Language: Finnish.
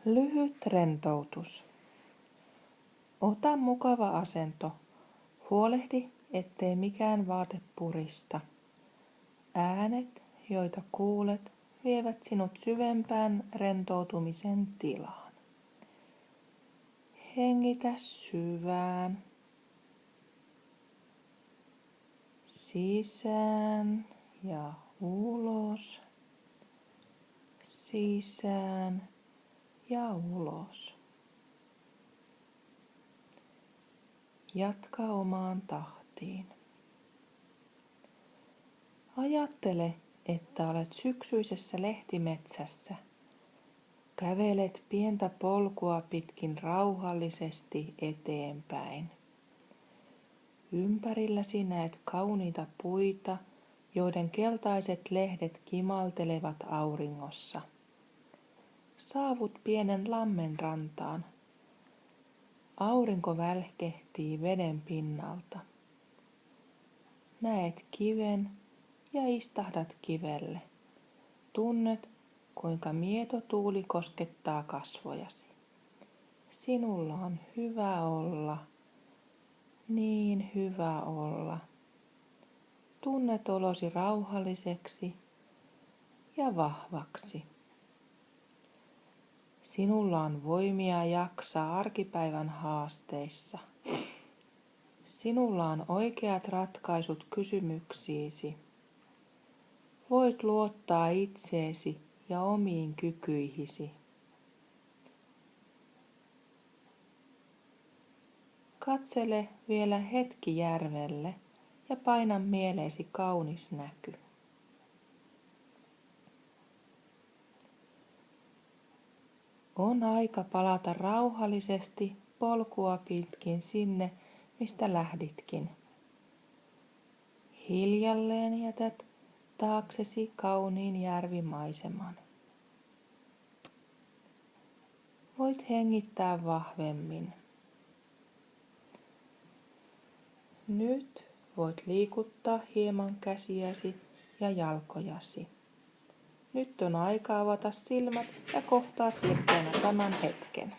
Lyhyt rentoutus. Ota mukava asento. Huolehdi, ettei mikään vaate purista. Äänet, joita kuulet, vievät sinut syvempään rentoutumisen tilaan. Hengitä syvään. Sisään ja ulos. Sisään ja ulos. Jatka omaan tahtiin. Ajattele, että olet syksyisessä lehtimetsässä. Kävelet pientä polkua pitkin rauhallisesti eteenpäin. Ympärilläsi näet kauniita puita, joiden keltaiset lehdet kimaltelevat auringossa. Saavut pienen lammen rantaan. Aurinko välkehtii veden pinnalta. Näet kiven ja istahdat kivelle. Tunnet, kuinka mieto tuuli koskettaa kasvojasi. Sinulla on hyvä olla, niin hyvä olla. Tunnet olosi rauhalliseksi ja vahvaksi. Sinulla on voimia jaksaa arkipäivän haasteissa. Sinulla on oikeat ratkaisut kysymyksiisi. Voit luottaa itseesi ja omiin kykyihisi. Katsele vielä hetki järvelle ja paina mieleesi kaunis näky. On aika palata rauhallisesti polkua pitkin sinne, mistä lähditkin. Hiljalleen jätät taaksesi kauniin järvimaiseman. Voit hengittää vahvemmin. Nyt voit liikuttaa hieman käsiäsi ja jalkojasi. Nyt on aika avata silmät ja kohtaat virkkeänä tämän hetken.